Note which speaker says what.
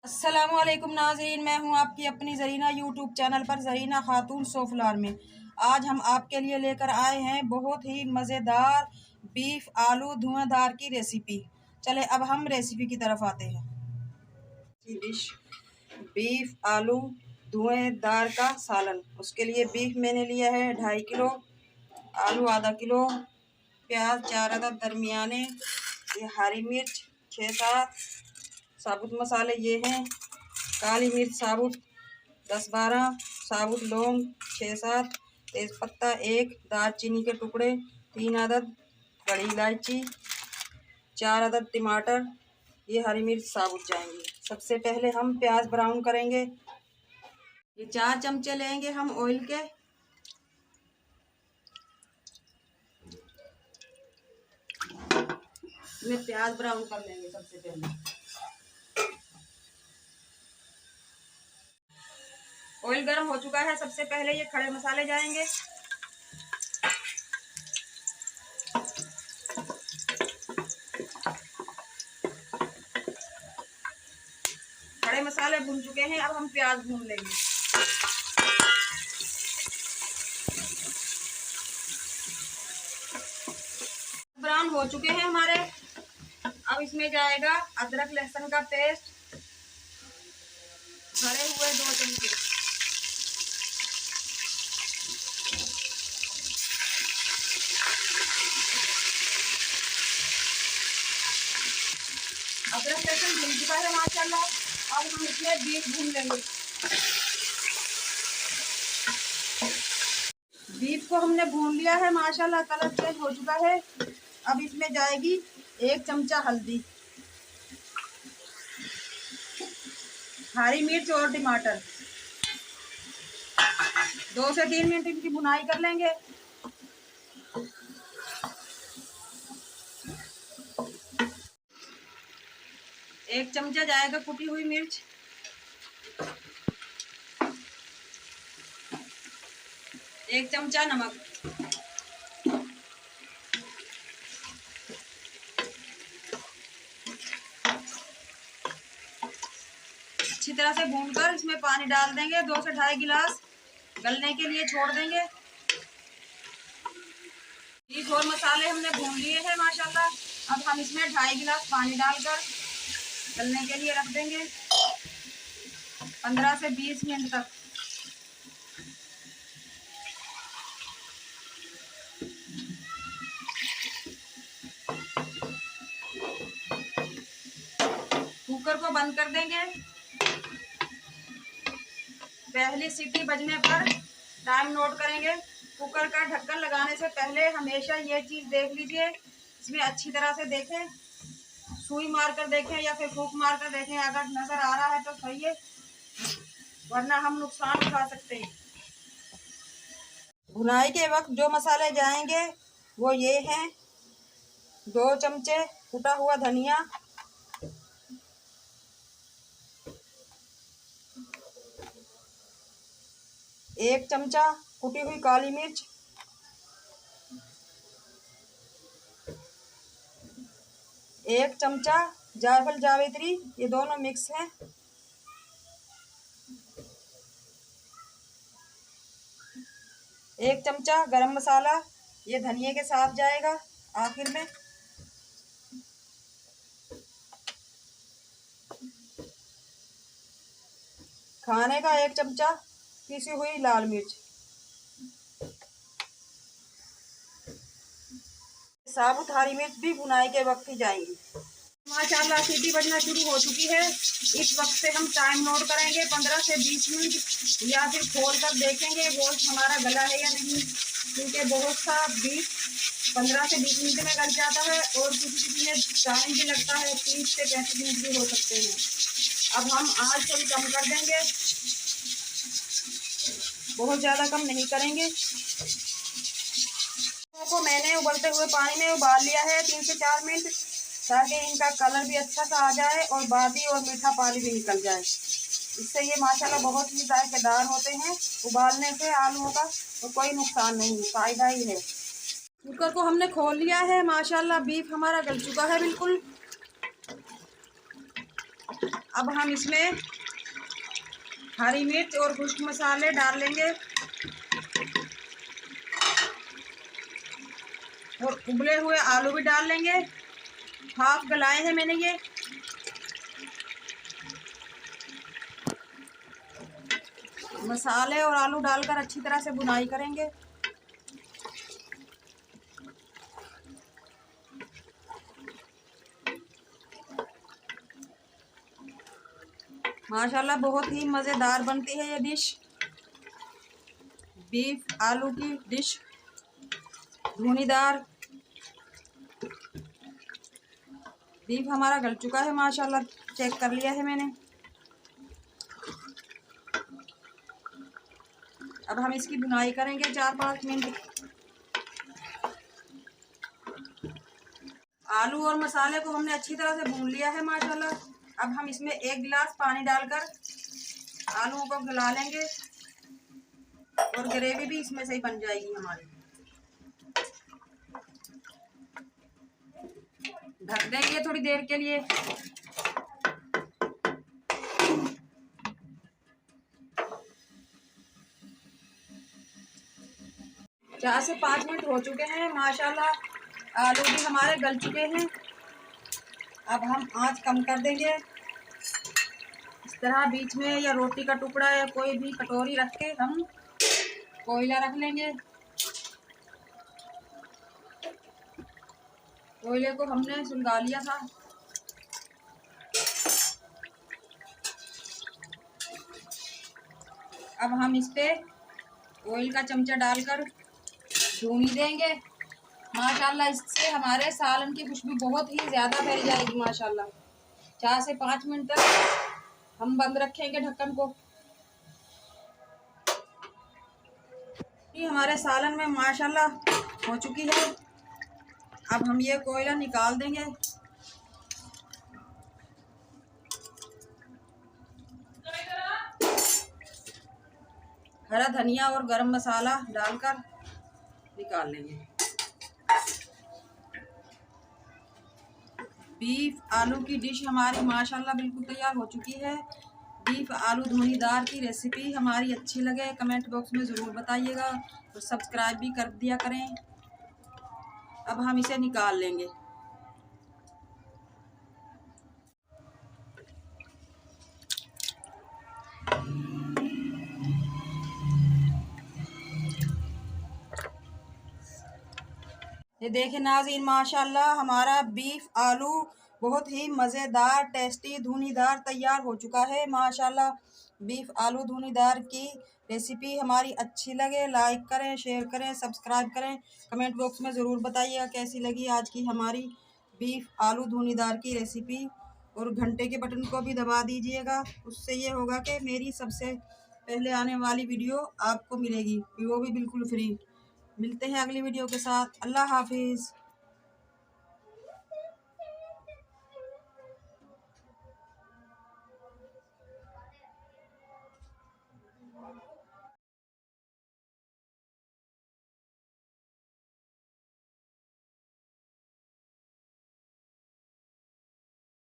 Speaker 1: अस्सलामुअलैकुम नाज़रीन, मैं हूं आपकी अपनी ज़रीना यूट्यूब चैनल पर ज़रीना खातून सोफलार में। आज हम आपके लिए लेकर आए हैं बहुत ही मज़ेदार बीफ आलू धुआंधार की रेसिपी। चले अब हम रेसिपी की तरफ आते हैं। डिश बीफ आलू धुआंधार का सालन। उसके लिए बीफ मैंने लिया है 2.5 किलो, आलू आधा किलो, प्याज 4 अदद दरमियाने, ये हरी मिर्च 6-7, साबुत मसाले ये हैं काली मिर्च साबुत 10-12, साबुत लौंग 6-7, तेज़पत्ता 1, दालचीनी के टुकड़े 3 अदद, बड़ी इलायची 4 अदद, टमाटर, ये हरी मिर्च साबुत जाएंगी। सबसे पहले हम प्याज ब्राउन करेंगे। ये 4 चमचे लेंगे हम ऑयल के। इसमें प्याज ब्राउन कर लेंगे सबसे पहले। ऑयल गर्म हो चुका है। सबसे पहले ये खड़े मसाले जाएंगे। खड़े मसाले भून चुके हैं, अब हम प्याज भून लेंगे। ब्राउन हो चुके हैं हमारे। अब इसमें जाएगा अदरक लहसुन का पेस्ट, भरे हुए 2 चमचे। अदरक लहसुन भून चुका है माशाल्लाह। अब हम इसमें बीफ भून लेंगे। बीफ को हमने भून लिया है माशाल्लाह, कलर चेंज हो चुका है। अब इसमें जाएगी 1 चमचा हल्दी, हरी मिर्च और टमाटर। 2 से 3 मिनट इनकी भुनाई कर लेंगे। एक चमचा जाएगा कुटी हुई मिर्च, 1 चमचा नमक, अच्छी तरह से भूनकर इसमें पानी डाल देंगे। 2 से 2.5 गिलास गलने के लिए छोड़ देंगे। बीफ और मसाले हमने भून लिए हैं माशाल्लाह। अब हम इसमें 2.5 गिलास पानी डालकर गलने के लिए रख देंगे 15 से 20 मिनट तक। कुकर को बंद कर देंगे। पहली सीटी बजने पर टाइम नोट करेंगे। कुकर का ढक्कन लगाने से पहले हमेशा ये चीज़ देख लीजिए, इसमें अच्छी तरह से देखें, सुई मार कर देखें या फिर फूंक मार कर देखें। अगर नजर आ रहा है तो सही है, वरना हम नुकसान उठा सकते हैं। भुनाई के वक्त जो मसाले जाएंगे वो ये हैं: 2 चमचे कुटा हुआ धनिया, 1 चमचा कुटी हुई काली मिर्च, 1 चमचा जायफल जावित्री, ये दोनों मिक्स हैं, 1 चमचा गरम मसाला, ये धनिये के साथ जाएगा आखिर में, खाने का 1 चमचा पिसी हुई लाल मिर्च, साबुत हरी मिर्च भी भुनाई के वक्त ही जाएंगी। माशाल्लाह सीटी बजना शुरू हो चुकी है। इस वक्त से हम टाइम नोट करेंगे 15 से 20 मिनट, या फिर खोल कर देखेंगे गोश्त हमारा गला है या नहीं, क्योंकि बहुत सा बीफ 15 से 20 मिनट में गल जाता है और किसी में टाइम भी लगता है, 30 से 35 मिनट भी हो सकते हैं। अब हम आँच थोड़ी कम कर देंगे, बहुत ज़्यादा कम नहीं करेंगे। को मैंने उबलते हुए पानी में उबाल लिया है 3 से 4 मिनट, ताकि इनका कलर भी अच्छा सा आ जाए और बादी और मीठा पानी भी निकल जाए। इससे ये माशाल्लाह बहुत ही जायकेदार होते हैं। उबालने से आलूओं का तो कोई नुकसान नहीं, फ़ायदा ही है। कुकर को हमने खोल लिया है माशाल्लाह, बीफ हमारा गल चुका है बिल्कुल। अब हम इसमें हरी मिर्च और खुश्क मसाले डाल लेंगे और उबले हुए आलू भी डाल लेंगे। हाफ गलाए हैं मैंने ये। मसाले और आलू डालकर अच्छी तरह से भुनाई करेंगे। माशाल्लाह बहुत ही मज़ेदार बनती है ये डिश, बीफ आलू की डिश, धुनीदार। बीफ हमारा गल चुका है माशाल्लाह, चेक कर लिया है मैंने। अब हम इसकी भुनाई करेंगे 4-5 मिनट। आलू और मसाले को हमने अच्छी तरह से भून लिया है माशाल्लाह। अब हम इसमें 1 गिलास पानी डालकर आलूओं को गला लेंगे और ग्रेवी भी इसमें से ही बन जाएगी हमारी। ढक देंगे थोड़ी देर के लिए। 4 से 5 मिनट हो चुके हैं माशाल्लाह। आलू भी हमारे गल चुके हैं। अब हम आंच कम कर देंगे। इस तरह बीच में या रोटी का टुकड़ा या कोई भी कटोरी रख के हम कोयला रख लेंगे। कोयले को हमने सुलगा लिया था। अब हम इस पे ऑयल का चमचा डालकर भून देंगे माशाल्लाह। इससे हमारे सालन की खुशबू बहुत ही ज़्यादा फैल जाएगी माशाल्लाह। 4 से 5 मिनट तक हम बंद रखेंगे ढक्कन को। ये हमारे सालन में माशाल्लाह हो चुकी है। अब हम ये कोयला निकाल देंगे। हरा धनिया और गरम मसाला डालकर निकाल लेंगे। बीफ आलू की डिश हमारी माशाल्लाह बिल्कुल तैयार हो चुकी है। बीफ आलू धुनीदार की रेसिपी हमारी अच्छी लगे कमेंट बॉक्स में ज़रूर बताइएगा और सब्सक्राइब भी कर दिया करें। अब हम इसे निकाल लेंगे। ये देखें नाज़रीन माशाल्लाह हमारा बीफ आलू बहुत ही मज़ेदार टेस्टी धुनीदार तैयार हो चुका है माशाल्लाह। बीफ आलू धुनीदार की रेसिपी हमारी अच्छी लगे लाइक करें, शेयर करें, सब्सक्राइब करें। कमेंट बॉक्स में ज़रूर बताइएगा कैसी लगी आज की हमारी बीफ आलू धुनीदार की रेसिपी। और घंटे के बटन को भी दबा दीजिएगा, उससे ये होगा कि मेरी सबसे पहले आने वाली वीडियो आपको मिलेगी, वो भी बिल्कुल फ्री। मिलते हैं अगली वीडियो के साथ। अल्लाह हाफिज़।